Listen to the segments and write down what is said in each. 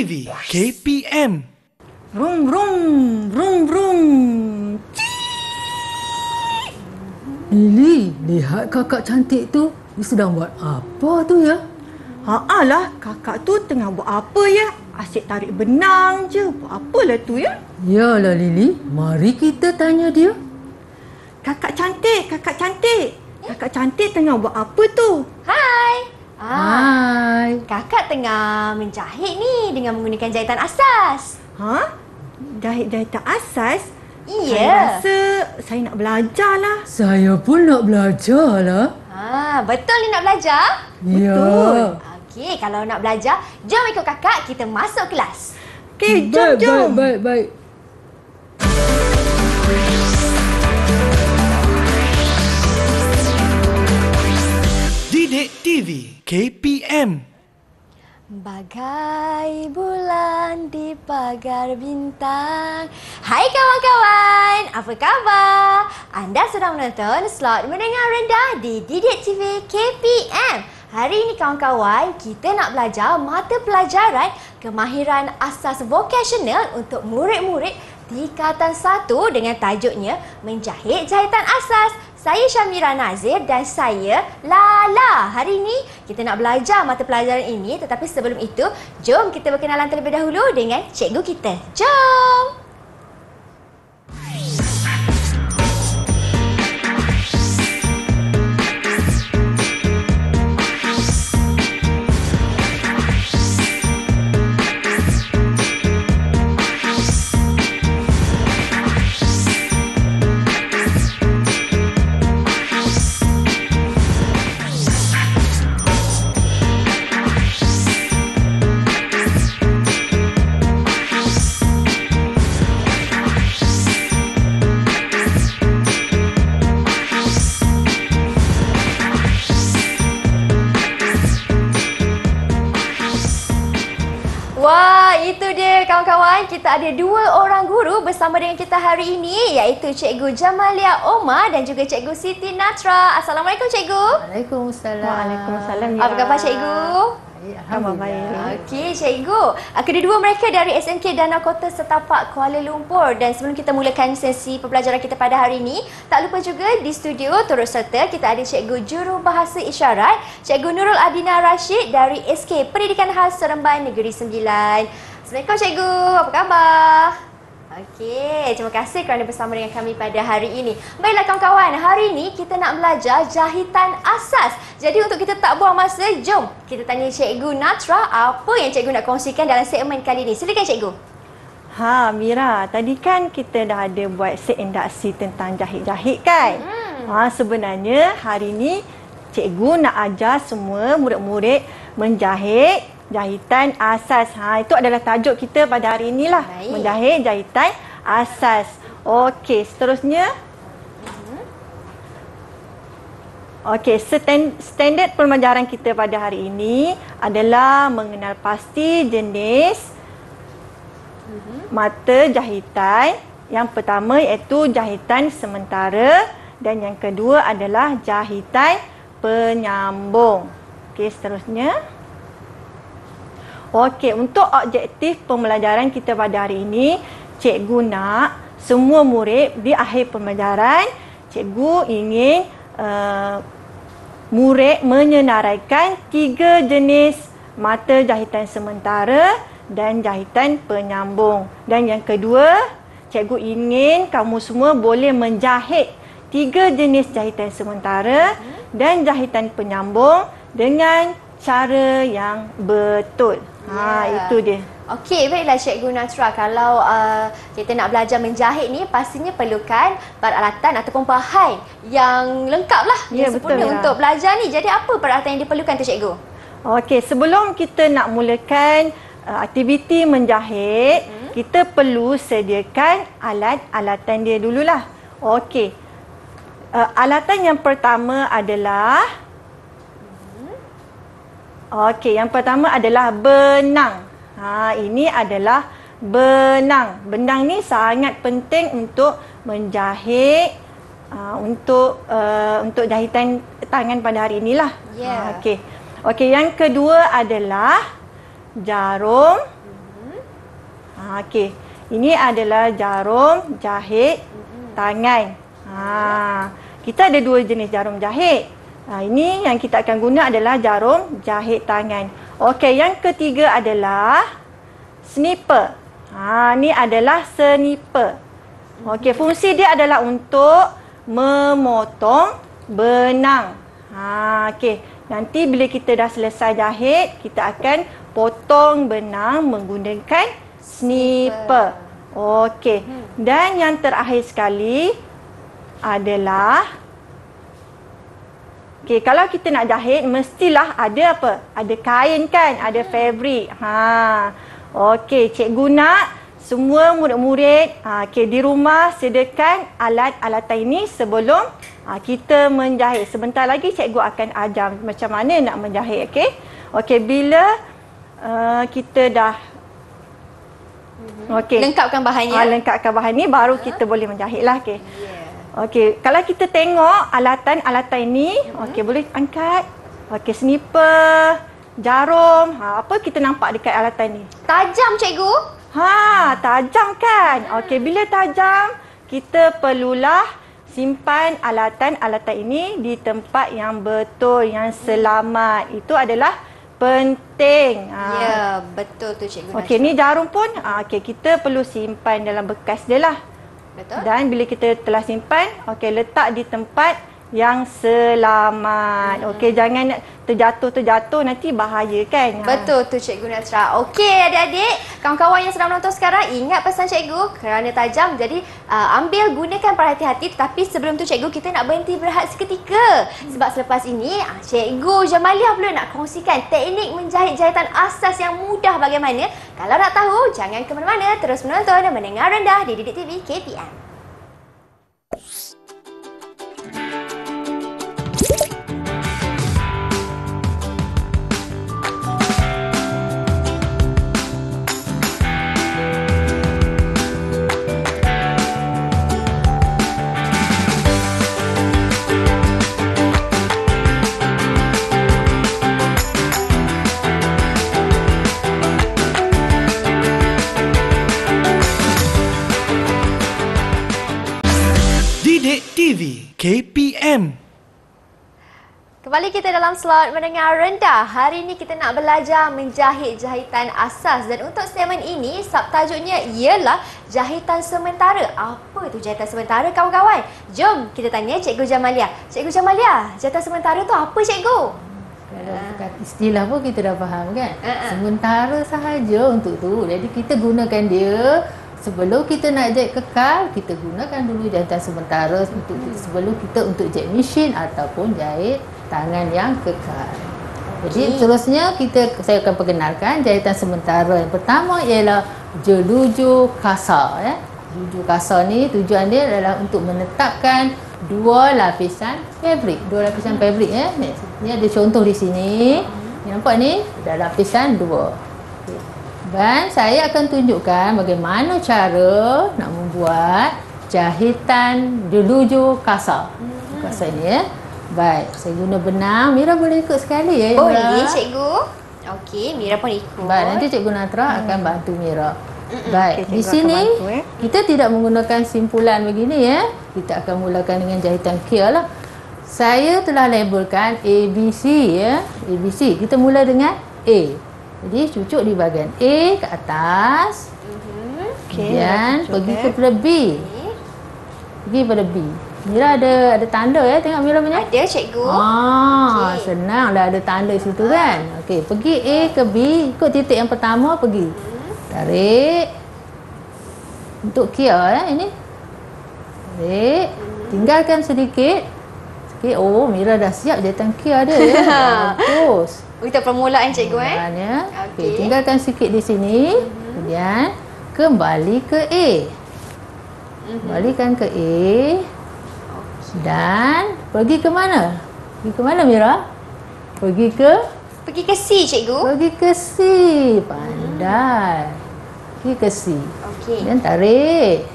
TV KPM. Vroom vroom vroom vroom. Lily, lihat kakak cantik tu. Dia sedang buat apa tu ya? Lah, kakak tu tengah buat apa ya? Asyik tarik benang je. Buat apalah tu ya? Yalah Lily, mari kita tanya dia. Kakak cantik, kakak cantik. Kakak cantik tengah buat apa tu? Hai. Hai. Kakak tengah menjahit ni dengan menggunakan jahitan asas. Jahit-jahitan asas? Saya Iya. rasa saya nak belajar lah. Saya pun nak belajar lah. Betul ni nak belajar? Betul. Ya. Okey, kalau nak belajar, jom ikut kakak kita masuk kelas. Okey, jom. Baik. Didik TV KPM. Bagai bulan di pagar bintang. Hai kawan-kawan, apa khabar? Anda sedang menonton slot mendengar rendah di Didik TV KPM. Hari ini kawan-kawan, kita nak belajar mata pelajaran kemahiran asas vokasional untuk murid-murid tingkatan 1 dengan tajuknya Menjahit Jahitan Asas. Saya Syamira Nazir dan saya Lala. Hari ini kita nak belajar mata pelajaran ini, tetapi sebelum itu, jom kita berkenalan terlebih dahulu dengan cikgu kita. Jom! Wah, itu dia kawan-kawan. Kita ada 2 orang guru bersama dengan kita hari ini, iaitu Cikgu Jamalia Omar dan juga Cikgu Siti Natra. Assalamualaikum Cikgu. Waalaikumsalam. Waalaikumsalam. Apa khabar Cikgu? Alhamdulillah. Okey Cikgu. Kedua-dua mereka dari SMK Danau Kota Setapak Kuala Lumpur. Dan sebelum kita mulakan sesi pembelajaran kita pada hari ini, tak lupa juga di studio turut serta kita ada Cikgu Jurubahasa Isyarat, Cikgu Nurul Adina Rashid dari SK Pendidikan Khas Seremban Negeri Sembilan. Assalamualaikum Cikgu. Apa khabar? Okey, terima kasih kerana bersama dengan kami pada hari ini. Baiklah kawan-kawan, hari ini kita nak belajar jahitan asas. Jadi untuk kita tak buang masa, jom kita tanya Cikgu Natra apa yang Cikgu nak kongsikan dalam segmen kali ini. Silakan Cikgu. Mira, tadi kan kita dah ada buat set induksi tentang jahit-jahit kan? Sebenarnya hari ni cikgu nak ajar semua murid-murid menjahit jahitan asas. Itu adalah tajuk kita pada hari inilah. Baik. Menjahit jahitan asas. Okey, seterusnya. Okey, standard pembelajaran kita pada hari ini adalah mengenal pasti jenis mata jahitan. Yang pertama iaitu jahitan sementara dan yang kedua adalah jahitan penyambung. Okey, seterusnya. Okey, untuk objektif pembelajaran kita pada hari ini, cikgu nak semua murid di akhir pembelajaran, cikgu ingin murid menyenaraikan 3 jenis mata jahitan sementara dan jahitan penyambung. Dan yang kedua, cikgu ingin kamu semua boleh menjahit 3 jenis jahitan sementara dan jahitan penyambung dengan cara yang betul. Itu dia. Okey, baiklah Cikgu Natra. Kalau kita nak belajar menjahit ni, pastinya perlukan peralatan ataupun bahan yang lengkap lah. Ya, yang sempurna betul lah. untuk belajar ni. Jadi apa peralatan yang diperlukan tu Cikgu? Okey, sebelum kita nak mulakan aktiviti menjahit, kita perlu sediakan alat-alatan dia dululah. Okey. Alatan yang pertama adalah yang pertama adalah benang. Ini adalah benang. Benang ni sangat penting untuk menjahit untuk jahitan tangan pada hari inilah. Ya. Okey, yang kedua adalah jarum Okey. Ini adalah jarum jahit tangan. Kita ada 2 jenis jarum jahit. Ini yang kita akan guna adalah jarum jahit tangan. Okey, yang ketiga adalah sniper. Ni adalah sniper. Okey, fungsi dia adalah untuk memotong benang. Okey, nanti bila kita dah selesai jahit, kita akan potong benang menggunakan sniper. Okey. Dan yang terakhir sekali adalah kalau kita nak jahit mestilah ada apa? Ada kain kan? Ada fabric. Okey, cikgu nak semua murid-murid di rumah sediakan alat-alatan ini sebelum kita menjahit. Sebentar lagi cikgu akan ajar macam mana nak menjahit. Okey, bila kita dah lengkapkan bahannya. Lengkapkan bahan ni baru kita boleh menjahitlah. Okey, kalau kita tengok alatan-alatan ini, boleh angkat. Sniper, jarum, apa kita nampak dekat alatan ni? Tajam cikgu. Tajam kan? Okey, bila tajam, kita perlulah simpan alatan-alatan ini di tempat yang betul, yang selamat. Itu adalah penting. Ya, betul tu cikgu. Okey, ni jarum pun kita perlu simpan dalam bekas dia lah. Betul. Dan bila kita telah simpan, letak di tempat yang selamat. Okey, jangan terjatuh nanti bahaya kan. Betul tu Cikgu Natra. Okey adik-adik, kawan-kawan yang sedang menonton sekarang, ingat pesan cikgu kerana tajam. Jadi ambil gunakan berhati-hati, tetapi sebelum tu cikgu kita nak berhenti berehat seketika. Sebab selepas ini Cikgu Jamaliah pula nak kongsikan teknik menjahit jahitan asas yang mudah bagaimana. Kalau nak tahu, jangan ke mana-mana, terus menonton dan mendengar rendah di Didik TV KPM. Didik TV KPM. Kembali kita dalam slot mendengar rendah. Hari ini kita nak belajar menjahit jahitan asas, dan untuk segmen ini subtajuknya ialah jahitan sementara. Apa itu jahitan sementara kawan-kawan? Jom kita tanya Cikgu Jamaliah. Cikgu Jamaliah, jahitan sementara tu apa cikgu? Kalau dekat istilah pun kita dah faham kan? Sementara sahaja untuk tu. Jadi kita gunakan dia. Sebelum kita nak jahit kekal, kita gunakan dulu jahitan sementara sebelum kita untuk jahit mesin ataupun jahit tangan yang kekal. Jadi seterusnya saya akan perkenalkan jahitan sementara. Yang pertama ialah jeluju kasar. Jeluju kasar ni tujuan dia adalah untuk menetapkan dua lapisan fabrik. Ni ada contoh di sini. Nampak ni? Ada lapisan dua. Dan saya akan tunjukkan bagaimana cara nak membuat jahitan jeluju kasar. Kasar ni Baik, saya guna benang. Mira boleh ikut sekali ya? Boleh cikgu. Okey, Mira pun ikut. Baik, nanti Cikgu Natra akan bantu Mira. Baik, di sini bantu, kita tidak menggunakan simpulan begini ya. Kita akan mulakan dengan jahitan kia lah. Saya telah labelkan ABC ya. ABC. Kita mula dengan A. Jadi cucuk di bahagian A ke atas. Kemudian pergi kepada B. Pergi pada B. Mira ada tanda ya, tengok Mira punya. Ada cikgu. Senanglah ada tanda situ kan. Okey, pergi A ke B, ikut titik yang pertama pergi. Tarik. Untuk kia ini. Tarik. Tinggalkan sedikit. Oh, Mira dah siap jahitan kia dia ya. Bagus. Kita permulaan cikgu Okey, tinggalkan sikit di sini. Kemudian kembali ke A. Kembalikan ke A. Dan pergi ke mana? Pergi ke mana Mira? Pergi ke C cikgu. Pergi ke C. Pandai. Pergi ke C. Okey. Dan tarik.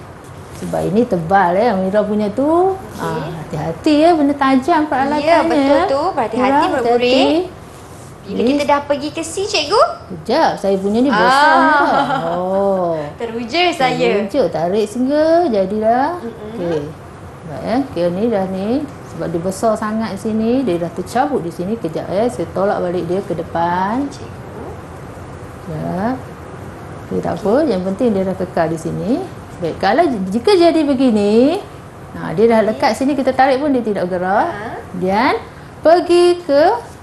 Sebab ini tebal ya Mira punya tu. Hati-hati ya, benda tajam peralatannya. Ya, betul tu. Berhati-hati murid-murid. Bila kita dah pergi ke C, cikgu? Kejap, saya punya ni besar Mira. Oh. Teruja saya. Teruja, tarik sehingga jadilah. Okey. Baik ya. Okey, ni dah ni. Sebab dia besar sangat di sini, dia dah tercabut di sini. Kejap ya, saya tolak balik dia ke depan. Cikgu. Ya. Okey, tak apa. Yang penting dia dah kekal di sini. Baik, kalau jika jadi begini, dia dah lekat sini, kita tarik pun dia tidak bergerak. Dan pergi ke,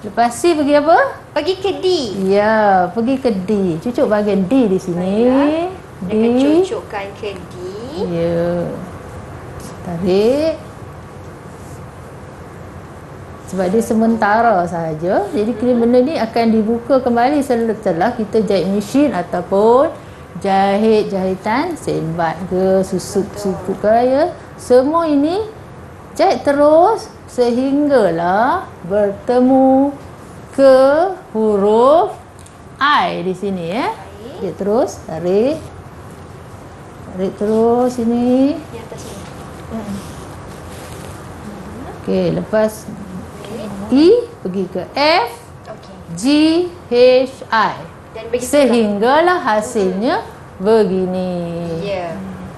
lepas C pergi apa? Pergi ke D. Ya, pergi ke D. Cucuk bahagian D di sini. D. Akan cucukkan ke D. Ya. Tarik. Sebab dia sementara sahaja. Jadi benda ni akan dibuka kembali setelah kita jahit mesin ataupun jahit jahitan senbat ke, susuk ke ya. Semua ini jahit terus sehinggalah bertemu ke huruf I di sini ya. Jahit terus, tarik. Tarik terus sini. Di atas sini. Okey, lepas E pergi ke F, G, H, I. Dan begitu Sehinggalah hasilnya begini. Ya.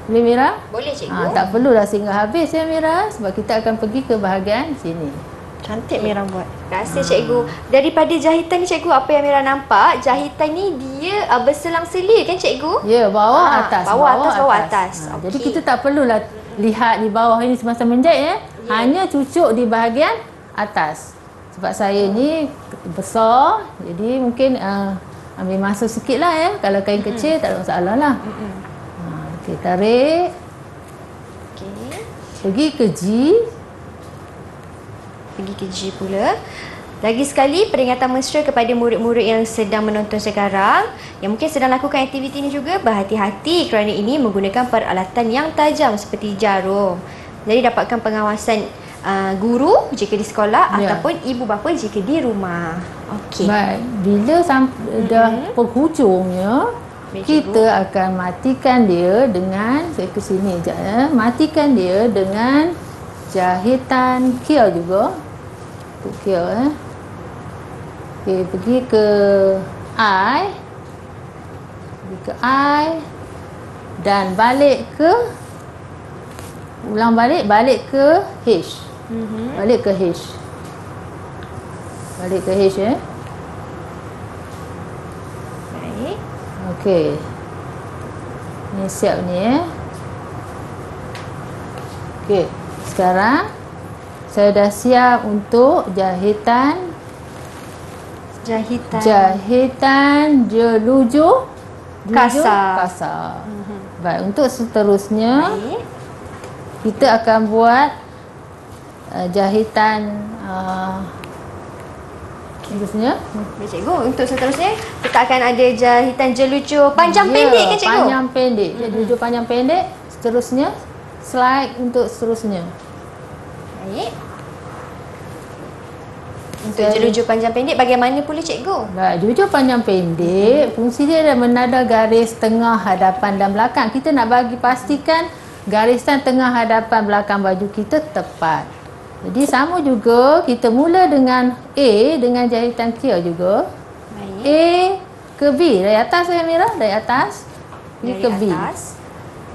Boleh Mira? Boleh, cikgu. Tak perlulah sehingga habis ya Mira, sebab kita akan pergi ke bahagian sini. Cantik Mira buat. Terima kasih, cikgu. Daripada jahitan ni, cikgu, apa yang Mira nampak, jahitan ni dia berselang-seli kan, cikgu? Ya, bawah atas. Bawah atas. Jadi kita tak perlulah lihat di bawah ini semasa menjahit ya. Hanya cucuk di bahagian atas. Sebab saya ni besar, jadi mungkin ambil masa sikit lah ya. Kalau kain kecil tak ada masalah lah. Okey, tarik. Okey. Pergi ke G. Pergi ke G pula. Lagi sekali peringatan mesra kepada murid-murid yang sedang menonton sekarang, yang mungkin sedang lakukan aktiviti ini juga, berhati-hati kerana ini menggunakan peralatan yang tajam seperti jarum. Jadi dapatkan pengawasan guru jika di sekolah ataupun ibu bapa jika di rumah. Okey. Baik, bila dah penghujungnya, kita akan matikan dia dengan, saya ke sini sekejap ya. Matikan dia dengan jahitan kill juga. Untuk kill ya. Okey, pergi ke I. Pergi ke I. Dan balik ke, ulang balik ke H. Balik ke H. Balik ke H ya. Baik. Okey. Ni siap ni ya. Okey. Sekarang saya dah siap untuk jahitan jeluju kasar. Baik, untuk seterusnya kita akan buat jahitan seterusnya. Baik, cikgu. Untuk seterusnya kita akan ada jahitan jeluju panjang pendek kan, cikgu? Panjang pendek. Jeluju panjang pendek. Seterusnya slide untuk seterusnya. Baik. Untuk jeluju panjang pendek bagaimana pula, cikgu? Baik, jeluju panjang pendek fungsi dia adalah menada garis tengah, hadapan dan belakang. Kita nak bagi pastikan garisan tengah, hadapan, belakang baju kita tepat. Jadi sama juga kita mula dengan A dengan jahitan kia juga. Baik. A ke B dari atas ya Mira, dari atas. Pergi Dari ke B. atas.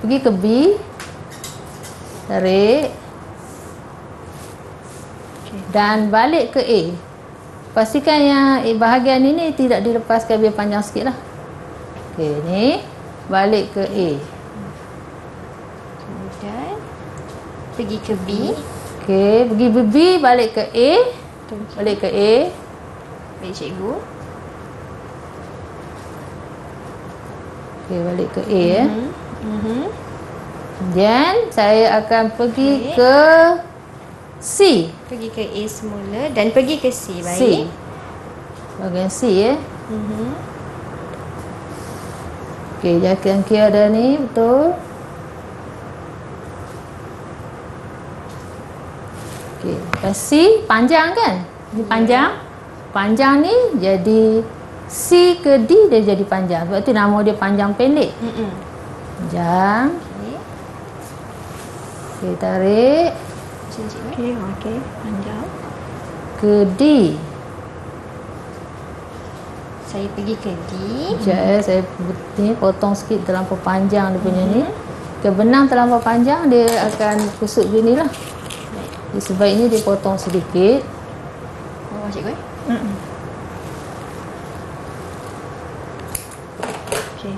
Pergi ke B. Tarik. Dan balik ke A. Pastikan yang bahagian ini tidak dilepaskan, biar panjang sikit lah. Okey, ni balik ke A. Kemudian pergi ke B. Okey, pergi B, balik ke A. Balik ke A. Baik, cikgu. Okey, balik ke A ya. Kemudian saya akan pergi ke C. Pergi ke A semula dan pergi ke C. Baik. C. Bahagian C ya. Okey, jahitan kia ada ni, betul. Okey, C panjang kan? Ini panjang. Panjang ni jadi C ke D dia jadi panjang. Sebab tu nama dia panjang pendek. Panjang. Okey, tarik. Okey, panjang. Ke D. Saya pergi ke D. Sekejap saya ni potong sikit terlampau panjang dia punya ni. Benang terlampau panjang dia akan kusut begini lah. Jadi, sebaiknya dia potong sedikit. Oh, cikgu. Okey.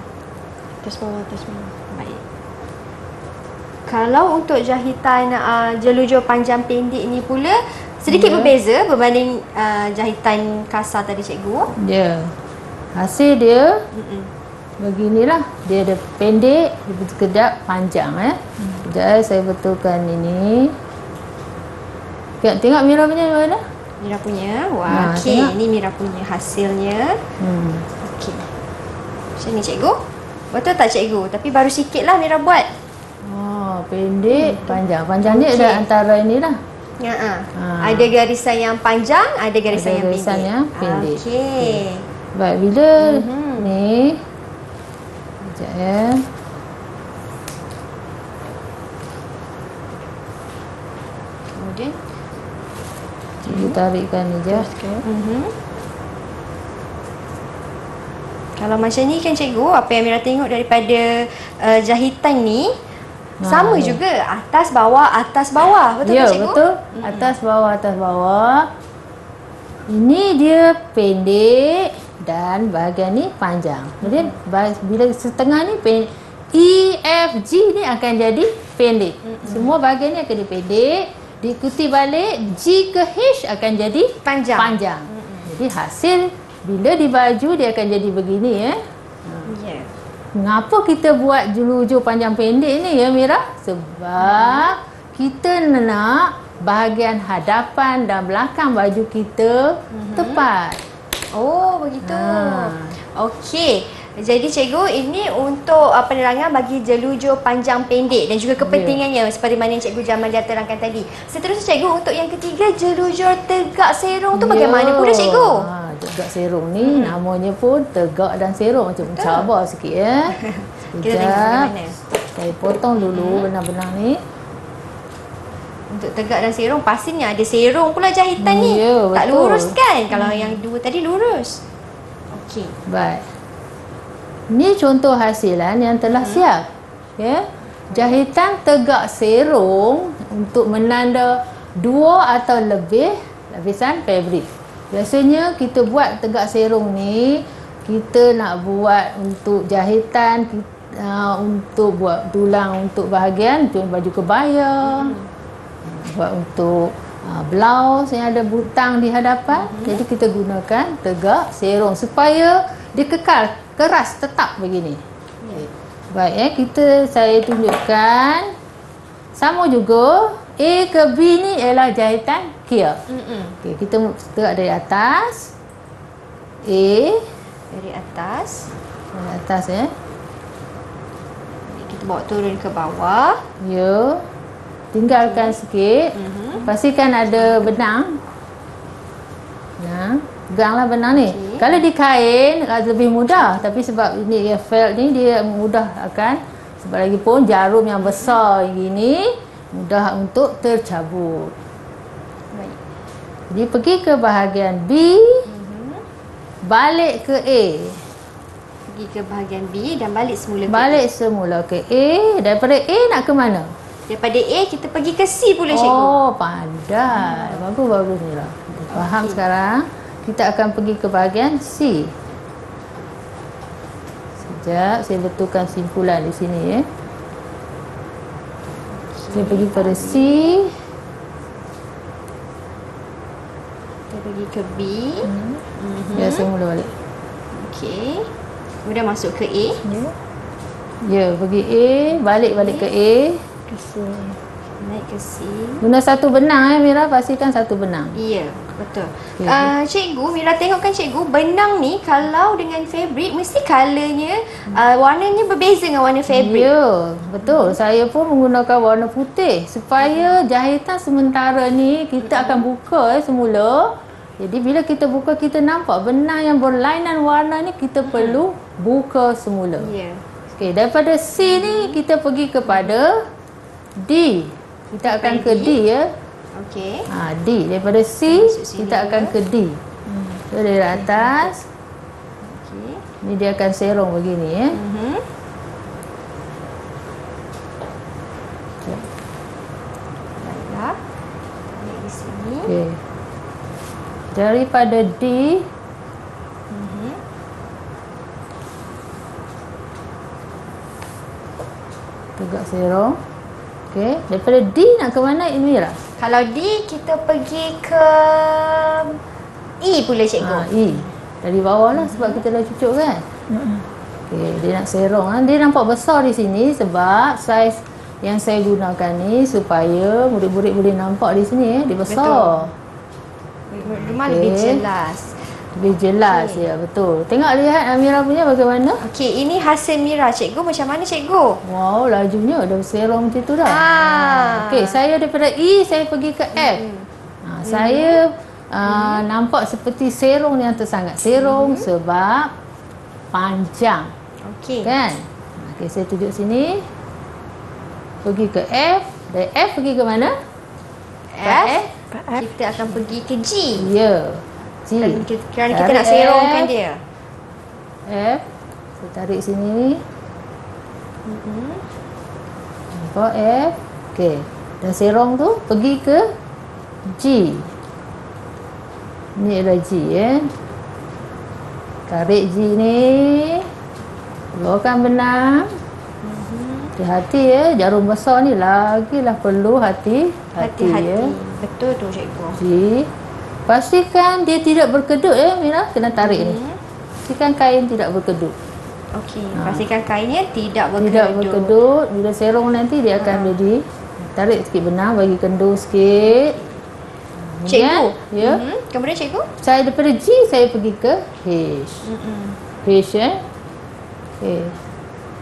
Atas bawah. Baik. Kalau untuk jahitan jelujur panjang pendek ni pula sedikit berbeza berbanding jahitan kasar tadi cikgu. Ya. Hasil dia beginilah. Dia ada pendek, kedap panjang Sekejap saya betulkan ini. Tengok Mira punya mana? Mira punya. Wah, okey. Ini Mira punya hasilnya. Okey. Macam ni cikgu. Betul tak cikgu? Tapi baru sikit lah Mira buat. Oh, pendek, panjang. Panjang dia ada antara inilah. Ada garisan yang panjang, ada garisan yang pendek. Yang pendek. Okey. Baik, bila ni sekejap ya. Kemudian Cikgu tarikkan ni je. Kalau macam ni kan cikgu, apa yang Mira tengok daripada jahitan ni sama juga atas bawah. Betul tak cikgu? Betul. Atas bawah. Ini dia pendek dan bahagian ni panjang. Kemudian bila setengah ni E, F, G ni akan jadi pendek. Semua bahagian ni akan jadi pendek. Diikuti balik G ke H akan jadi panjang. Jadi hasil bila dibaju dia akan jadi begini Mengapa kita buat jelujur panjang pendek ni ya Mira? Sebab kita nak bahagian hadapan dan belakang baju kita tepat. Oh, begitu. Okey. Jadi cikgu, ini untuk penerangan bagi jelujur panjang pendek dan juga kepentingannya seperti mana yang cikgu Jamalia terangkan tadi. Seterusnya cikgu, untuk yang ketiga jelujur tegak serong tu bagaimana pula cikgu? Tegak serong ni namanya pun tegak dan serong, macam mencabar sikit ya. Kita tengok bagaimana. Saya potong dulu benang-benang ni. Untuk tegak dan serong pastinya ada serong pula jahitan ni. Tak lurus kan? Kalau yang dua tadi lurus. Okey. Baik. Ni contoh hasilan yang telah siap. Ya. Jahitan tegak serong untuk menanda 2 atau lebih lapisan fabrik. Biasanya kita buat tegak serong ni, kita nak buat untuk jahitan, untuk buat tulang untuk bahagian baju kebaya, buat untuk blouse yang ada butang di hadapan. Jadi kita gunakan tegak serong supaya dia kekal keras tetap begini. Baik saya tunjukkan. Sama juga A ke B ni ialah jahitan kia. Okey, kita tegak dari atas. A dari atas. Dari atas ya. Kita bawa turun ke bawah. Ya. Tinggalkan sikit. Pastikan ada benang. Peganglah benang ni. Kalau di kain lebih mudah, tapi sebab ini felt ni dia mudah akan, sebab lagi pun jarum yang besar gini mudah untuk tercabut. Baik. Jadi pergi ke bahagian B, balik ke A. Pergi ke bahagian B dan balik semula ke balik semula ke A. Daripada A nak ke mana? Daripada A kita pergi ke C pula cikgu. Oh, pandai. Bagus ni lah. Faham sekarang? Kita akan pergi ke bahagian C. Sekejap, saya betulkan simpulan di sini ya. Saya pergi pada C. Kita pergi ke B. Ya, saya mula balik. Okey. Kemudian masuk ke A. Ya, pergi A, balik ke A. Ke C. Naik ke C. Guna satu benang Mira, pastikan satu benang. Ya, betul. Cikgu, Mira tengok kan cikgu, benang ni kalau dengan fabrik mesti colournya, warnanya berbeza dengan warna fabrik. Ya, betul. Saya pun menggunakan warna putih supaya jahitan sementara ni kita akan buka semula. Jadi bila kita buka, kita nampak benang yang berlainan warna ni kita perlu buka semula. Ya. Okey, daripada C ni kita pergi kepada D. Kita akan ke D ya. Okey. D. Daripada C kita akan ke D. So dari atas Ni dia akan serong begini ya. Baiklah. Tarik di sini. Okey. Daripada D tegak serong. Okey, daripada D nak ke mana Mira? Kalau D, kita pergi ke E pula cikgu. E. Dari bawah lah sebab kita dah cucuk kan. Okey, dia nak serong kan. Dia nampak besar di sini sebab saiz yang saya gunakan ni supaya murid-murid boleh nampak di sini dia besar. Memang lebih jelas. Lebih jelas ya, betul. Tengok lihat Amira punya bagaimana. Okey, ini hasil Mira cikgu. Macam mana cikgu? Wow, lajunya dah serong macam tu dah. Okey, saya daripada E saya pergi ke F. Saya nampak seperti serong yang tersangat. Serong sebab panjang. Okey. Kan? Okey, saya tunjuk sini. Pergi ke F. Dari F pergi ke mana? F. Kita akan pergi ke G. Ya. G. Kerana kita nak serongkan dia. F. Saya tarik sini. Nampak F. Okey. Dan serong tu pergi ke G. Ini adalah G ya. Tarik G ni. Keluarkan benang. Hati-hati ya. Jarum besar ni lagilah perlu hati-hati ya. Betul tu cikgu. G. Pastikan dia tidak berkedut ya Mira. Kena tarik ni. Pastikan kain tidak berkedut. Okey. Pastikan kainnya tidak berkedut. Tidak berkedut. Bila serong nanti dia akan jadi. Tarik sikit benang. Bagi kendur sikit. Cikgu. Ya. Kemudian cikgu? Saya daripada G saya pergi ke H. H ya. Okey.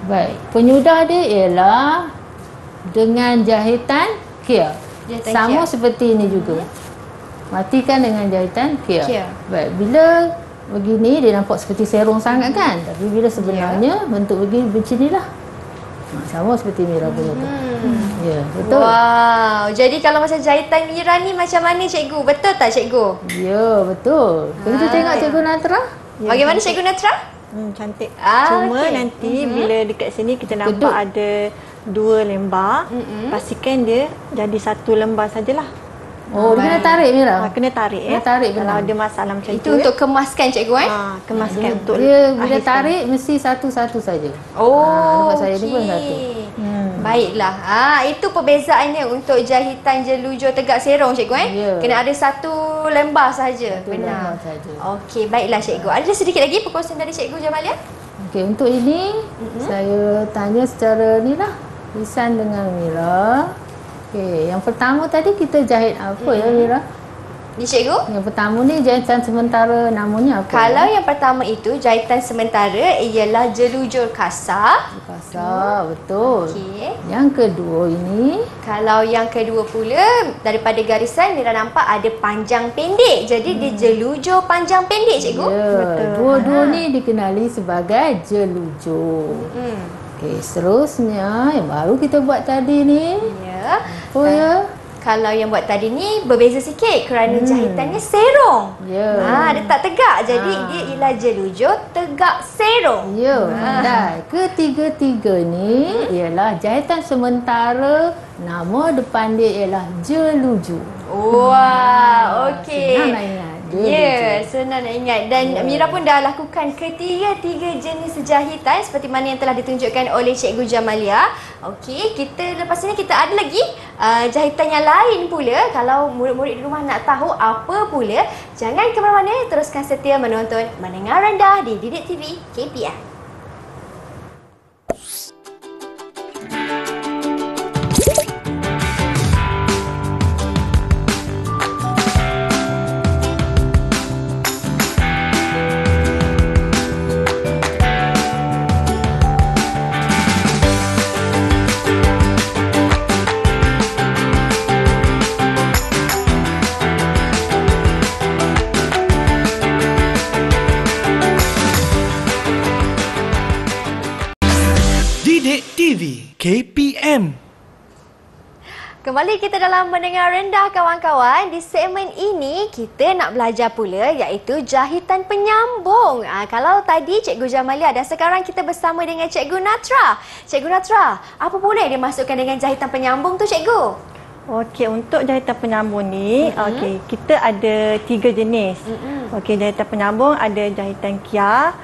Baik. Penyudah dia ialah dengan jahitan kia. Sama seperti ini juga. Matikan dengan jahitan kia. Baik. Bila begini dia nampak seperti serong sangat kan? Tapi bila sebenarnya bentuk begini macam inilah. Sama seperti Mira punya tu. Ya, betul. Wow. Jadi kalau macam jahitan Mira ni macam mana cikgu? Betul tak cikgu? Ya, betul. Kita tengok Cikgu Natra. Bagaimana cikgu Natra? Cantik. Cuma nanti bila dekat sini kita nampak ada 2 lembar. Pastikan dia jadi 1 lembar sajalah. Oh, dia kena tarik Mira. Kena tarik ya. Kena tarik Kalau benang. ada masalah macam Itu untuk kemaskan cikgu kemaskan untuk Dia bila tarik mesti satu-satu saja. Nampak saya ni pun satu. Baiklah. Itu perbezaannya untuk jahitan jelujur tegak serong cikgu Ya. Kena ada 1 lembar saja. Benar. lembar saja. Okey, baiklah cikgu. Ada sedikit lagi perkongsian dari cikgu Jamalia? Okey, untuk ini saya tanya secara ni lah. Lisan dengan Mira. Okey, yang pertama tadi kita jahit apa ya Mira? Ni cikgu? Yang pertama ni jahitan sementara, namanya apa? Kalau yang pertama itu jahitan sementara ialah jelujur kasar. Kasar, betul. Okey. Yang kedua ini, Kalau yang kedua pula daripada garisan Mira nampak ada panjang pendek. Jadi dia jelujur panjang pendek cikgu. ya, dua-dua ni dikenali sebagai jelujur. Okey, seterusnya yang baru kita buat tadi ni. Ya. Apa ya? Kalau yang buat tadi ni berbeza sikit kerana jahitannya serong. Ya. Dia tak tegak. Jadi dia ialah jelujur tegak serong. Ya, dan ketiga-tiga ni ialah jahitan sementara, nama depan dia ialah jelujur. Wah, okey. Senang nak ingat. Ya, senang nak ingat. Dan Mira pun dah lakukan ketiga-tiga jenis jahitan seperti mana yang telah ditunjukkan oleh Cikgu Jamalia. Okey, lepas ini kita ada lagi jahitan yang lain pula. Kalau murid-murid di rumah nak tahu apa pula, jangan ke mana-mana, teruskan setia menonton Mendengar Rendah di Didik TV KPM. Didik TV KPM. Kembali kita dalam Mendengar Rendah kawan-kawan. Di segmen ini kita nak belajar pula iaitu jahitan penyambung. Kalau tadi Cikgu Jamalia dan sekarang kita bersama dengan Cikgu Natra. Cikgu Natra, apa pula yang dimasukkan dengan jahitan penyambung tu Cikgu? Okey, untuk jahitan penyambung ni, kita ada 3 jenis. Okey, jahitan penyambung ada jahitan kia,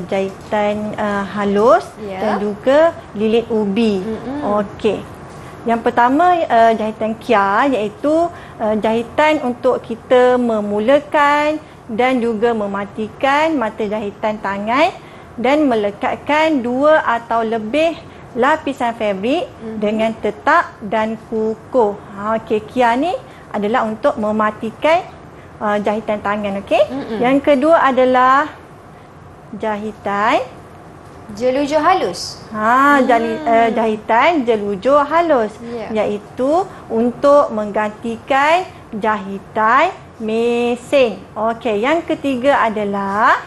jahitan halus dan juga lilit ubi. Okey. Yang pertama jahitan kia iaitu jahitan untuk kita memulakan dan juga mematikan mata jahitan tangan dan melekatkan 2 atau lebih lapisan fabrik dengan tetap dan kukuh. Okey, kia ni adalah untuk mematikan jahitan tangan. Okey. Yang kedua adalah jahitan Jelujur halus. Jahitan jelujur halus, iaitu untuk menggantikan jahitan mesin. Okey, yang ketiga adalah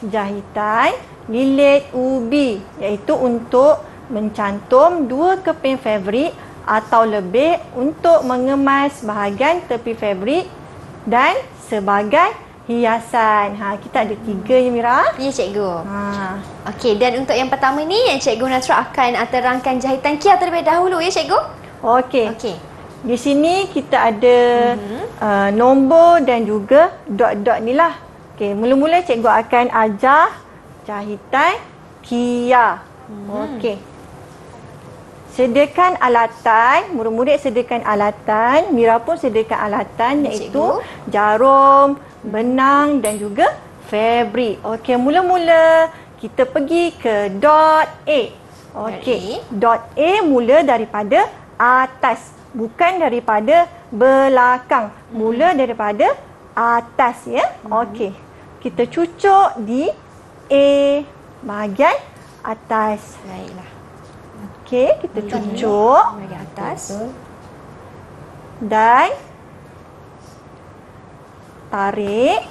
jahitan lilit ubi, iaitu untuk mencantum 2 keping fabrik atau lebih untuk mengemas bahagian tepi fabrik dan sebagai hiasan. Kita ada 3 ya Mira. Ya Cikgu. Okey, dan untuk yang pertama ni yang Cikgu Natra akan terangkan jahitan kia terlebih dahulu ya Cikgu. Okey. Di sini kita ada nombor dan juga dot-dot ni lah. Okey, mula-mula Cikgu akan ajar jahitan kia. Okey. Sediakan alatan, murid-murid sediakan alatan, Mira pun sediakan alatan iaitu jarum, benang dan juga fabrik. Okey, mula-mula kita pergi ke dot A. Okey, dot A mula daripada atas, bukan daripada belakang. Mula daripada atas ya. Okey. Kita cucuk di A bahagian atas. Baiklah. Okey, kita cucuk bahagian atas dan tarik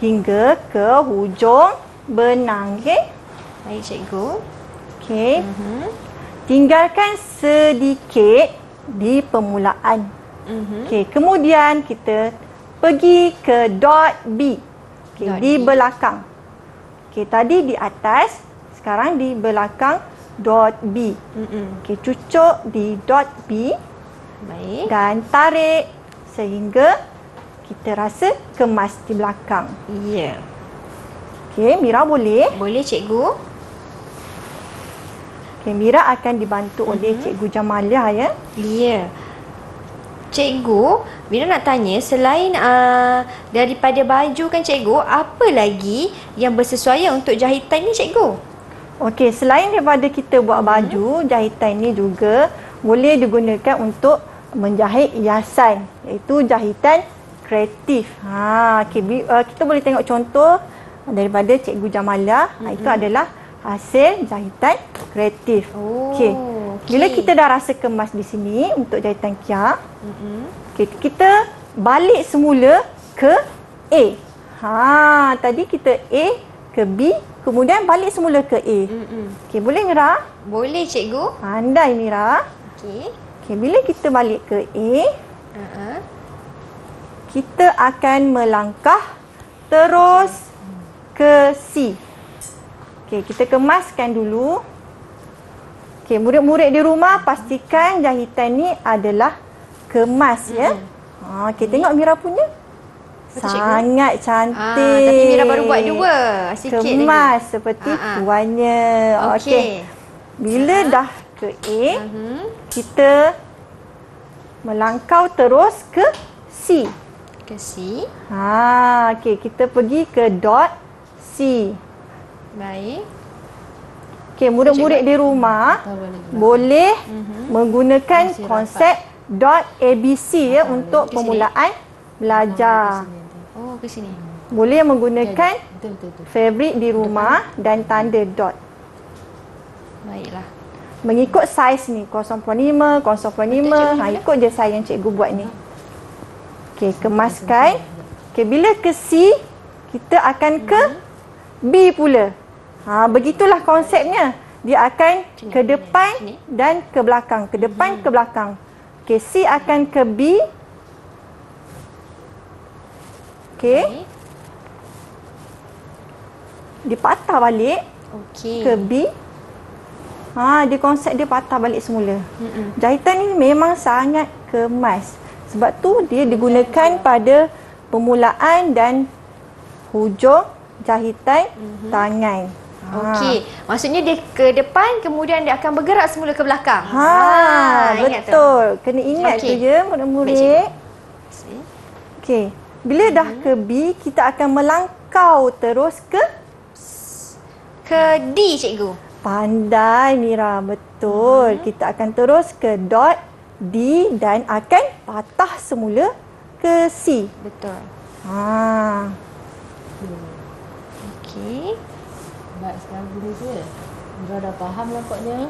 hingga ke hujung benang. Okey. Baik Cikgu. Okey. Tinggalkan sedikit di permulaan. Okey, kemudian kita pergi ke dot B. Okey, di belakang. Okey, tadi di atas, sekarang di belakang dot B. Okey, cucuk di dot B. Baik. Dan tarik sehingga kita rasa kemas di belakang. Ya. Okey, Mira boleh? Boleh Cikgu. Okey, Mira akan dibantu oleh Cikgu Jamalia ya. Ya. Cikgu, Mira nak tanya, selain daripada baju kan Cikgu, apa lagi yang bersesuaian untuk jahitan ni Cikgu? Okey, selain daripada kita buat baju, jahitan ni juga boleh digunakan untuk menjahit hiasan, iaitu jahitan kreatif. Okey, kita boleh tengok contoh daripada Cikgu Jamalia. Itu adalah hasil jahitan kreatif. Okey. Bila kita dah rasa kemas di sini untuk jahitan kia, okay, kita balik semula ke A. Tadi kita A ke B, kemudian balik semula ke A. Okey, boleh Mira? Boleh Cikgu. Pandai Mira. Okey. Okey, bila kita balik ke A, kita akan melangkah terus ke C. Okey, kita kemaskan dulu. Okey, murid-murid di rumah pastikan jahitan ni adalah kemas ya. Okey, tengok Mira punya. Sangat cantik. Tapi Mira baru buat 2. Sikit kemas lagi. seperti tuannya. Okey. Bila dah ke A, kita melangkau terus ke C. Ke C. Okey, kita pergi ke dot C. Baik. Okey, murid-murid di rumah boleh menggunakan konsep dot ABC ya untuk permulaan belajar. Oh, ke sini. Boleh menggunakan fabrik di rumah dan tanda dot. Baiklah. Mengikut saiz ni 0.5, 0.5. Ikut je saiz yang cikgu buat ni. Okey, kemaskan. Okey, bila ke C, kita akan ke B pula. Begitulah konsepnya. dia akan Sini. ke depan Sini. dan ke belakang. Ke depan, ke belakang. Okey, C akan ke B. Okey. Dia patah balik Okey. ke B. Dia konsep dia patah balik semula. Jahitan ni memang sangat kemas. Sebab tu dia digunakan pada permulaan dan hujung jahitan tangan. Okey. Maksudnya dia ke depan, kemudian dia akan bergerak semula ke belakang. Ingat tu. Betul. Kena ingat Okey. tu je murid-murid. Okey. Bila dah ke B, kita akan melangkau terus ke D, cikgu. pandai Mira. Betul. Kita akan terus ke dot D dan akan patah semula ke C. Betul. Okey. Nak sekarang dulu je. Mira dah faham nampaknya.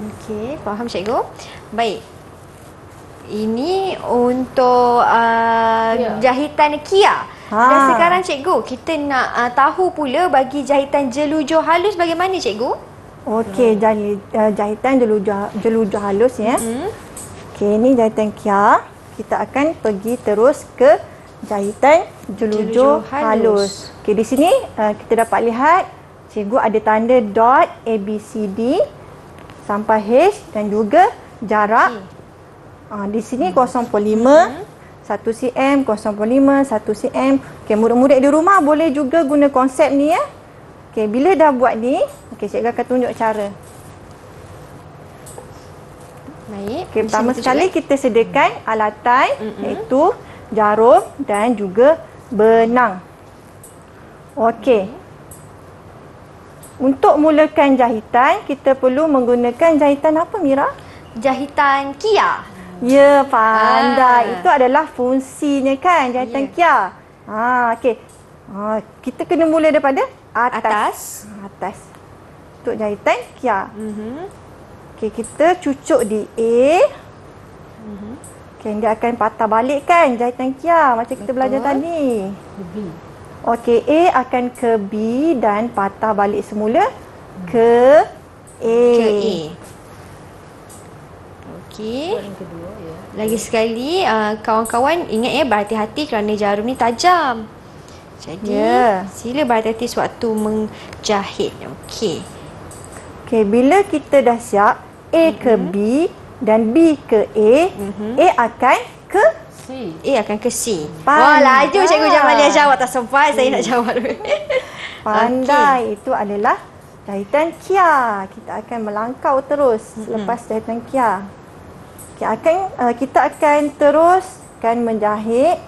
Okey, faham cikgu. Baik. Ini untuk jahitan Kia. Dan sekarang cikgu, kita nak tahu pula bagi jahitan jelujur halus bagaimana cikgu? Okey, jahitan jelujur halus ya. Okey, ini jahitan Kia. Kita akan pergi terus ke jahitan jelujur halus. Okey, di sini kita dapat lihat cikgu ada tanda dot ABCD sampai H dan juga jarak. Di sini 0.5, 1 cm, 0.5, 1 cm. Okey, murid-murid di rumah boleh juga guna konsep ni ya. Okey, bila dah buat ni, okey, cikgu akan tunjuk cara. Baik. Okey, pertama sekali kita sediakan alatan iaitu jarum dan juga benang. Okey. Untuk mulakan jahitan, kita perlu menggunakan jahitan apa Mira? Jahitan Kia. Ya, pandai. Itu adalah fungsinya kan, jahitan Kia. Okey. Kita kena mula daripada atas. Atas. Untuk jahitan Kia. Okey, kita cucuk di A. Okey, dia akan patah balik kan jahitan Kia macam kita belajar tadi. Okey, A akan ke B dan patah balik semula ke A. Ke A. Okey. Yang kedua ya. Lagi sekali, kawan-kawan ingat ya, berhati-hati kerana jarum ni tajam. Jadi, sila berhati-hati sewaktu menjahit. Okey. Okey, bila kita dah siap, A ke B dan B ke A, A akan ke C. A akan ke C. Pandai. Wah, laju cikgu Jamalia jawab. Tak sempat saya nak jawab. pandai. Itu adalah jahitan Kia. Kita akan melangkau terus selepas jahitan Kia. Okay, kita akan teruskan menjahit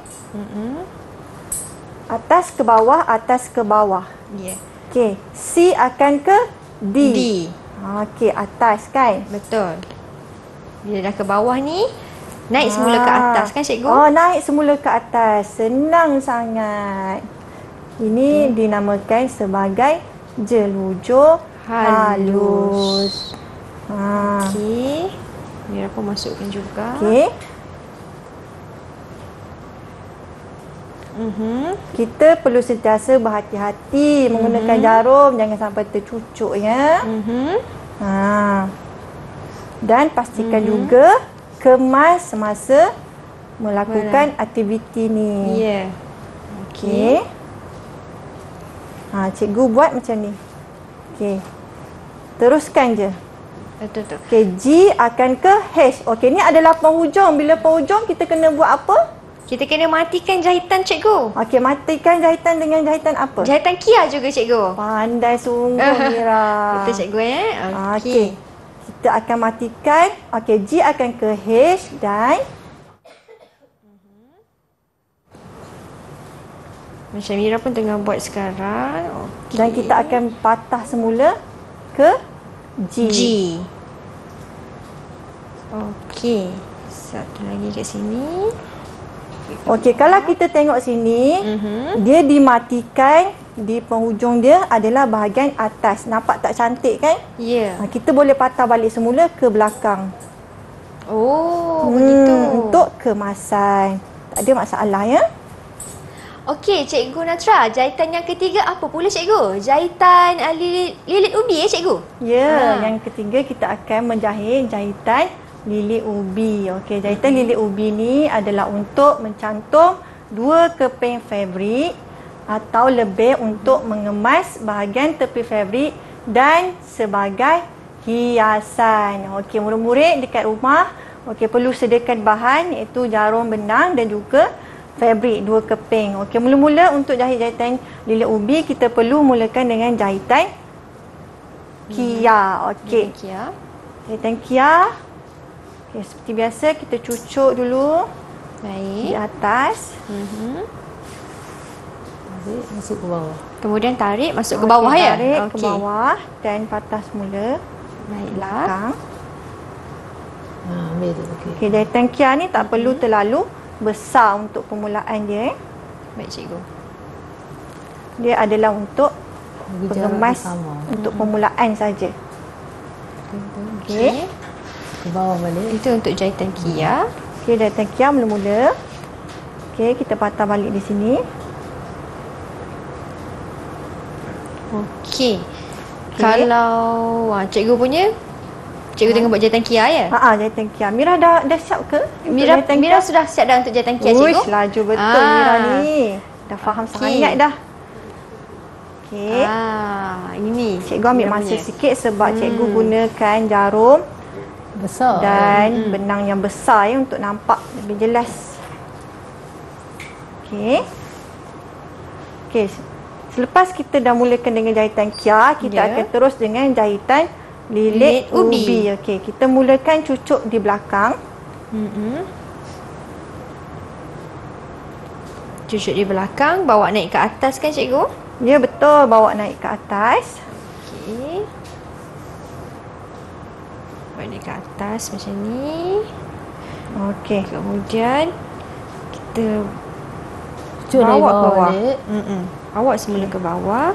atas ke bawah, atas ke bawah. Ya. Okey, C akan ke D. Okey, atas kan? Betul. Bila dah ke bawah ni, naik semula ke atas kan cikgu? Naik semula ke atas. Senang sangat. Ini dinamakan sebagai jelujur halus. Okey. Mira pun masukkan juga. Okey. Kita perlu sentiasa berhati-hati menggunakan jarum, jangan sampai tercucuk ya. Dan pastikan juga kemas semasa melakukan aktiviti ni. Ya. Okey. Cikgu buat macam ni. Okey. Teruskan je. Betul. Okey, G akan ke H. Okey, ni adalah penghujung. Bila penghujung kita kena buat apa? Kita kena matikan jahitan cikgu. Okey, matikan jahitan dengan jahitan apa? Jahitan Kia juga cikgu. Pandai sungguh Mira. Betul cikgu ya. Okey. Kita akan matikan. Okey, G akan ke H dan macam Mira pun tengah buat sekarang. Okay. Dan kita akan patah semula ke G. Okey. Satu lagi kat sini. Okey, kalau kita tengok sini, dia dimatikan di penghujung dia adalah bahagian atas. Nampak tak cantik kan? Ya. Kita boleh patah balik semula ke belakang. Oh, begitu. Untuk kemasan. Tak ada masalah ya? Okey, Cikgu Natra, jahitan yang ketiga apa pula Cikgu? Jahitan lilit ubi Cikgu? Ya, yang ketiga kita akan menjahit jahitan lilit ubi. Okey, jahitan lilit ubi ni adalah untuk mencantum 2 keping fabrik atau lebih untuk mengemas bahagian tepi fabrik dan sebagai hiasan. Okey, murid-murid dekat rumah perlu sediakan bahan iaitu jarum benang dan juga fabrik 2 keping. Okey, mula-mula untuk jahit jahitan lilit ubi kita perlu mulakan dengan jahitan kia. Okey. Jahitan kia. Okey, seperti biasa kita cucuk dulu. Baik. Di atas. Tarik masuk ke bawah. Kemudian tarik masuk ke bawah ya? Tarik ke bawah dan patah semula. Baiklah. Ambil tu. Okey, jahitan kia ni tak perlu terlalu besar untuk permulaan dia. Baik Cikgu. Dia adalah untuk Bagi jarak pengemas sama. untuk permulaan saja. Okey. Ke bawah balik. Itu untuk jahitan kia. Okey, jahitan kia mula-mula. Okey, kita patah balik di sini. Okey. Kalau Cikgu punya, Cikgu tengah buat jahitan kia ya? Jahitan kia. Mira dah siap ke? Mira sudah siap dah untuk jahitan kia Cikgu? Uish, laju betul Mira ni. Dah faham sangat dah. Okey. Ini. Cikgu ambil masa sikit sebab cikgu gunakan jarum Besar. dan benang yang besar ya untuk nampak lebih jelas. Okey. Okey. Selepas kita dah mulakan dengan jahitan kia, kita akan terus dengan jahitan lilit ubi. Okey, kita mulakan cucuk di belakang. Cucuk di belakang, bawa naik ke atas kan Cikgu? Ya, betul, bawa naik ke atas. Okey. Bawa naik ke atas macam ni. Okey. Kemudian kita Cucuk dari bawa ke bawah bawah. balik. Bawa semula ke bawah.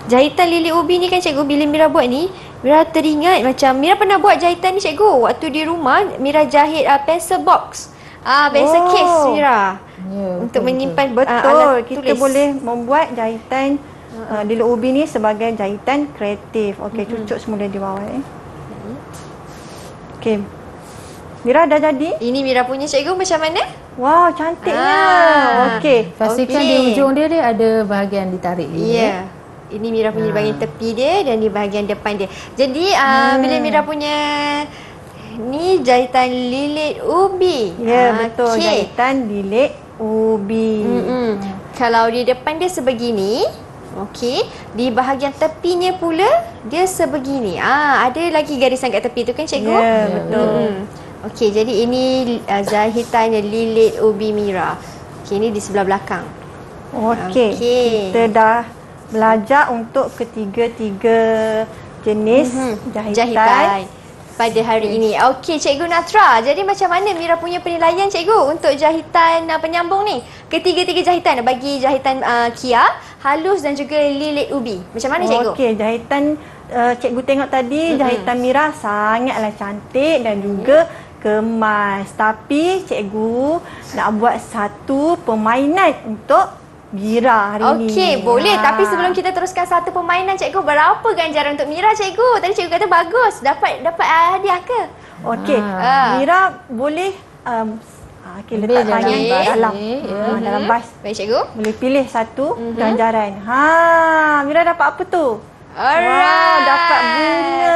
Jahitan lilit ubi ni kan Cikgu, bila Mira buat ni, Mira teringat macam Mira pernah buat jahitan ni Cikgu. Waktu di rumah Mira jahit pencil box. Pencil case Mira. Ya, Untuk menyimpan Betul, alat kita tulis. boleh membuat jahitan lilit ubi ni sebagai jahitan kreatif. Okey, cucuk semula di bawah. Okey. Mira dah jadi? Ini Mira punya Cikgu macam mana? Wow, cantiknya. Okey. Pastikan Okey. di ujung dia ada bahagian ditarik. Ya. Ini Mira punya bahagian tepi dia dan di bahagian depan dia. Jadi bila Mira punya ni jahitan lilit ubi. Ya, betul. Okey. Jahitan lilit ubi. Kalau di depan dia sebegini, okey, di bahagian tepinya pula dia sebegini. Ada lagi garisan kat tepi tu kan Cikgu? Ya, betul. Okey, jadi ini jahitan lilit ubi Mira. Okey, ini di sebelah belakang. Okey. Okey. Kita dah belajar untuk ketiga-tiga jenis jahitan. pada hari ini. Okey, Cikgu Natra. Jadi macam mana Mira punya penilaian Cikgu untuk jahitan penyambung ni? Ketiga-tiga jahitan bagi jahitan kia, halus dan juga lilit ubi. Macam mana Cikgu? Okey, jahitan Cikgu tengok tadi jahitan Mira sangatlah cantik dan juga kemas. Tapi Cikgu nak buat satu permainan untuk Mira hari ni. Okey, boleh. Tapi sebelum kita teruskan satu permainan Cikgu, berapa ganjaran untuk Mira Cikgu? Tadi Cikgu kata bagus. Dapat hadiah ke? Okey, Mira boleh okey, letak tangan dalam dalam bas. Baik Cikgu. Boleh pilih satu ganjaran. Mira dapat apa tu? Alright. Wow, dapat bunga.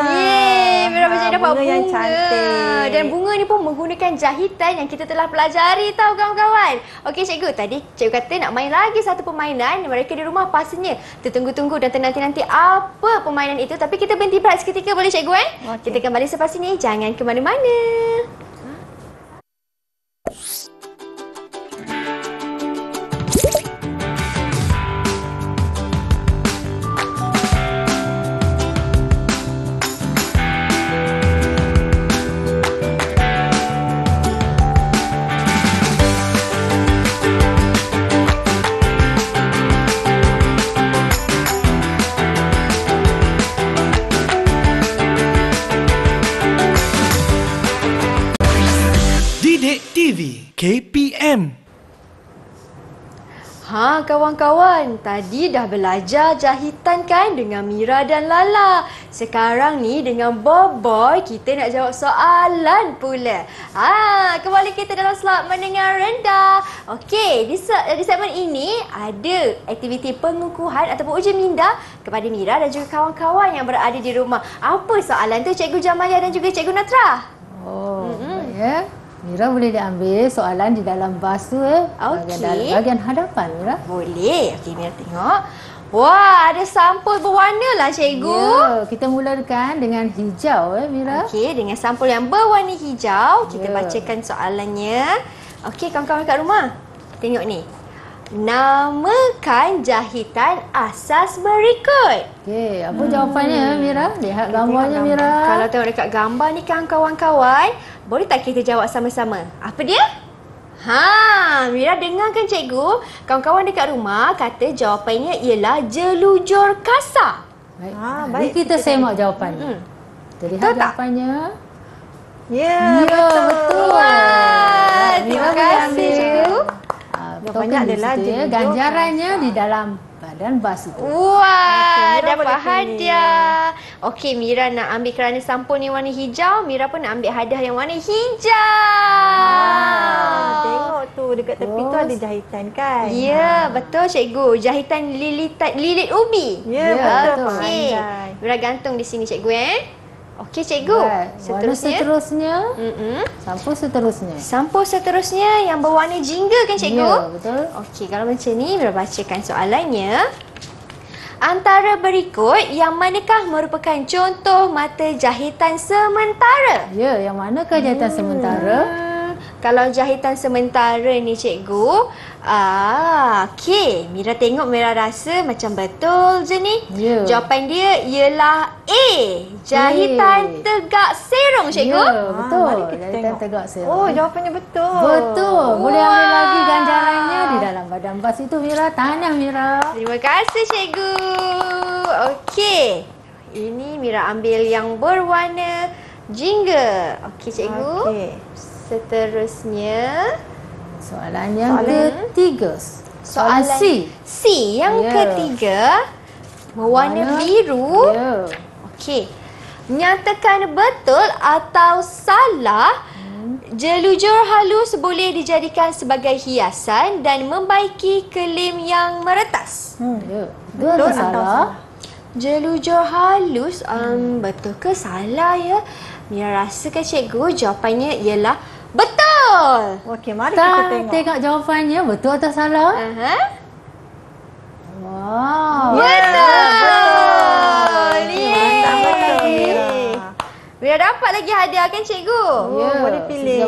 Yeay, Mira macam dapat bunga. Yang cantik. Dan bunga ni pun menggunakan jahitan yang kita telah pelajari tau kawan-kawan. Okey Cikgu, tadi Cikgu kata nak main lagi satu permainan. Mereka di rumah pastinya tertunggu-tunggu dan ternanti-nanti apa permainan itu. Tapi kita berhenti berehat seketika boleh Cikgu Okey. Kita kembali selepas ini. Jangan ke mana-mana. Didik TV KPM. Kawan-kawan, tadi dah belajar jahitan kan dengan Mira dan Lala. Sekarang ni dengan Boboy kita nak jawab soalan pula. Kembali kita dalam slot mendengar rendah. Okey, di segmen ini ada aktiviti pengukuhan ataupun ujian minda kepada Mira dan juga kawan-kawan yang berada di rumah. Apa soalan tu Cikgu Jamalia dan juga Cikgu Natra? Baik ya. Mira boleh diambil soalan di dalam bas tu bahagian hadapan Mira. Boleh. Okey, Mira tengok. Wah, ada sampul berwarna lah Cikgu. Ya, kita mulakan dengan hijau Mira. Okey, dengan sampul yang berwarna hijau, kita bacakan soalannya. Okey, kawan-kawan kat rumah. Tengok ni. Namakan jahitan asas berikut. Okey, apa jawapannya Mira? Lihat gambarnya Mira. Kalau tengok dekat gambar ni kan kawan-kawan, boleh tak kita jawab sama-sama? Apa dia? Mira dengarkan cikgu. Kawan-kawan dekat rumah kata jawapannya ialah jelujur kasar. Baik. Baik, kita semak jawapannya. Kita lihat jawapannya. Ya, betul. Wah, terima kasih cikgu. Jawapannya adalah ganjarannya di dalam badan bas itu. Wah, dapat hadiah. Okey, Mira nak ambil kerana sampul ni warna hijau. Mira pun nak ambil hadiah yang warna hijau. Tengok tu dekat tepi tu ada jahitan kan? Ya, betul cikgu. Jahitan lilit ubi. Ya, betul. Okey. Mira gantung di sini cikgu Okey cikgu. Warna seterusnya. Sampul seterusnya. Sampul seterusnya yang berwarna jingga kan cikgu? Ya, betul. Okey, kalau macam ni Mira bacakan soalannya. Antara berikut yang manakah merupakan contoh mata jahitan sementara? Ya, yang manakah jahitan sementara? Kalau jahitan sementara ni cikgu, okey, Mira tengok, Mira rasa macam betul je ni. Ya. Jawapan dia ialah A, jahitan tegak serong cikgu. Ya, betul. Mari kita Jahitan tengok. tegak serong. Oh, jawapannya betul. Betul. Boleh ambil lagi ganjarannya di dalam badan bas itu Mira. Tahniah Mira. Terima kasih cikgu. Okey, ini Mira ambil yang berwarna jingga. Okey cikgu. Okey. Seterusnya Soalan yang ketiga. Soalan C. C yang ketiga berwarna biru. Ya. Okey. Nyatakan betul atau salah jelujur halus boleh dijadikan sebagai hiasan dan membaiki kelim yang meretas. Ya. Betul atau salah? Jelujur halus betul ke salah ya? Mira rasakan cikgu jawapannya ialah betul. Okey, mari kita tengok. Tengok jawapannya betul atau salah? Wow. Betul. Yeay. Mira dapat lagi hadiah kan cikgu? Oh, boleh pilih.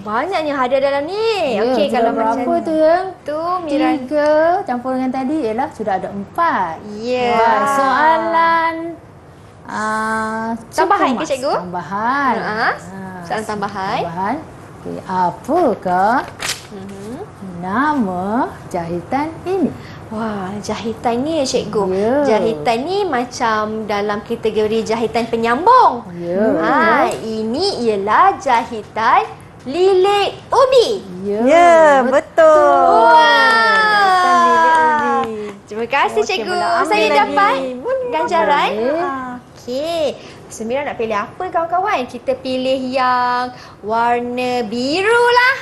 Banyaknya hadiah dalam ni. Ya, Okey, kalau berapa macam tu ya? tu Mira 3 campur dengan tadi ialah sudah ada 4. Ya. Soalan Tambahan ke cikgu? Tambahan. Soalan tambahan. Okey, apakah nama jahitan ini? Wah, jahitan ni cikgu. Ya. Jahitan ni macam dalam kategori jahitan penyambung. Ya. Ini ialah jahitan lilit ubi. Ya, betul. Wah. Terima kasih Okey, cikgu. boleh ambil Saya lagi. dapat ganjaran. Boleh. Okey. Semira nak pilih apa kawan-kawan? Kita pilih yang warna biru lah.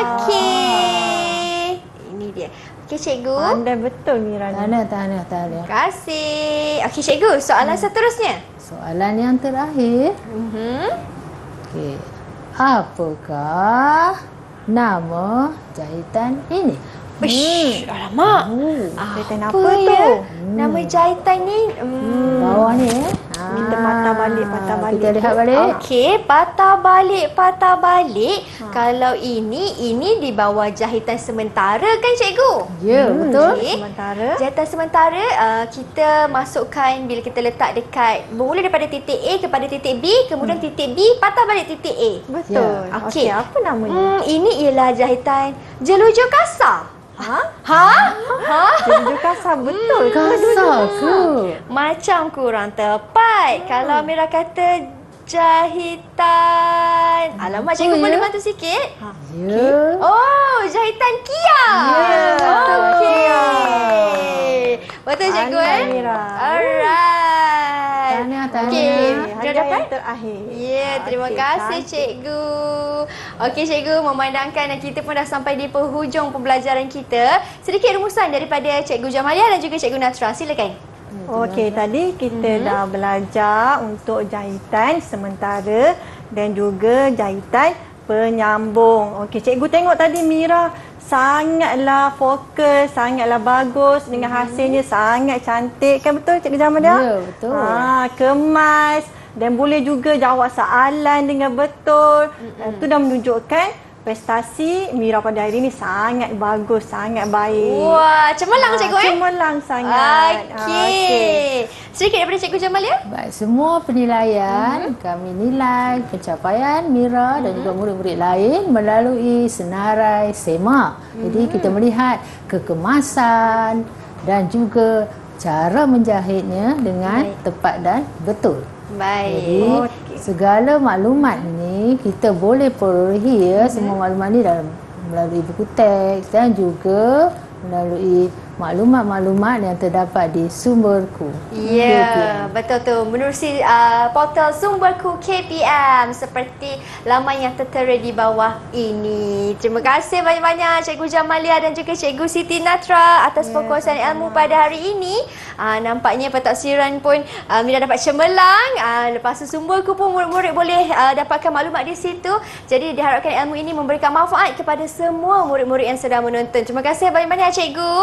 Okey. Ini dia. Okey cikgu. Pandai betul Mira ni. Tahniah. Terima kasih. Okey cikgu, soalan seterusnya. Soalan yang terakhir. Okey. Apakah nama jahitan ini? Alamak. Jahitan Apa apa tu? ya? Nama jahitan ni Bawah ni Kita patah balik. Kita lihat balik. Okey, patah balik. Kalau ini di bawah jahitan sementara kan cikgu? Ya, betul. Okey. Sementara. Jahitan sementara kita masukkan bila kita letak dekat bermula daripada titik A kepada titik B, kemudian titik B patah balik titik A. Betul. Ya. Okey. Apa namanya? Ini ialah jahitan jelujur kasar. Ha? Jelujur kasar betul ke? Kasar ke? Macam kurang tepat. Kalau Mira kata jahitan. Alamak, cikgu boleh bantu sikit? Ya. Oh, jahitan Kia. Ya, betul. Okey. Betul cikgu Pandai, Mira. Alright. Tahniah. Okey, dah Hadiah dapat? yang terakhir. Ya, terima Okey, kasih cantik. cikgu. Okey cikgu, memandangkan kita pun dah sampai di penghujung pembelajaran kita. Sedikit rumusan daripada Cikgu Jamalia dan juga Cikgu Natra. Silakan. Okey, tadi kita dah belajar untuk jahitan sementara dan juga jahitan penyambung. Okey, cikgu tengok tadi Mira sangatlah fokus, sangatlah bagus dengan hasilnya sangat cantik. Kan betul Cikgu Jamalia? Ya, betul. Kemas dan boleh juga jawab soalan dengan betul. Itu dah menunjukkan prestasi Mira pada hari ini sangat bagus, sangat baik. Wah, cemerlang cikgu Cemerlang sangat. Okey. Sedikit daripada Cikgu Jamalia. Baik, semua penilaian kami nilai pencapaian Mira dan juga murid-murid lain melalui senarai SEMA. Jadi kita melihat kekemasan dan juga cara menjahitnya dengan tepat dan betul. Jadi Baik. segala maklumat ni kita boleh perolehi ya, semua maklumat ni dalam melalui buku teks dan juga melalui maklumat-maklumat yang terdapat di sumberku. Ya, betul tu. Menerusi portal sumberku KPM seperti laman yang tertera di bawah ini. Terima kasih banyak-banyak Cikgu Jamalia dan juga Cikgu Siti Natra atas perkongsian ilmu pada hari ini. Nampaknya pentadbiran pun Mira dapat cemerlang. Lepas tu sumberku pun murid-murid boleh dapatkan maklumat di situ. Jadi diharapkan ilmu ini memberikan manfaat kepada semua murid-murid yang sedang menonton. Terima kasih banyak-banyak Cikgu.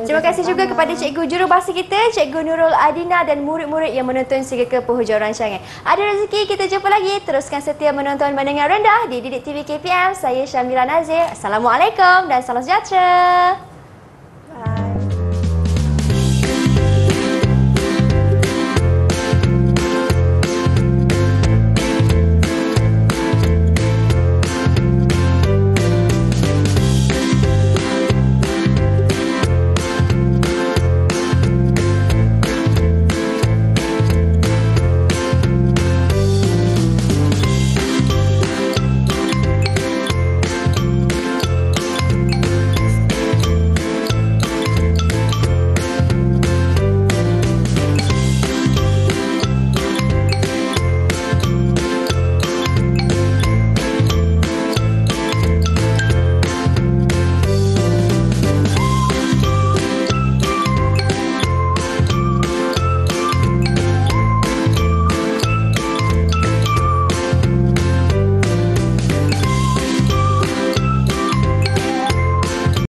Terima kasih juga kepada Cikgu Jurubahasa kita, Cikgu Nurul Adina dan murid-murid yang menonton sehingga ke penghujung rancangan. Ada rezeki, kita jumpa lagi. Teruskan setia menonton Mendengar Rendah di Didik TV KPM. Saya Syamira Nazir. Assalamualaikum dan salam sejahtera.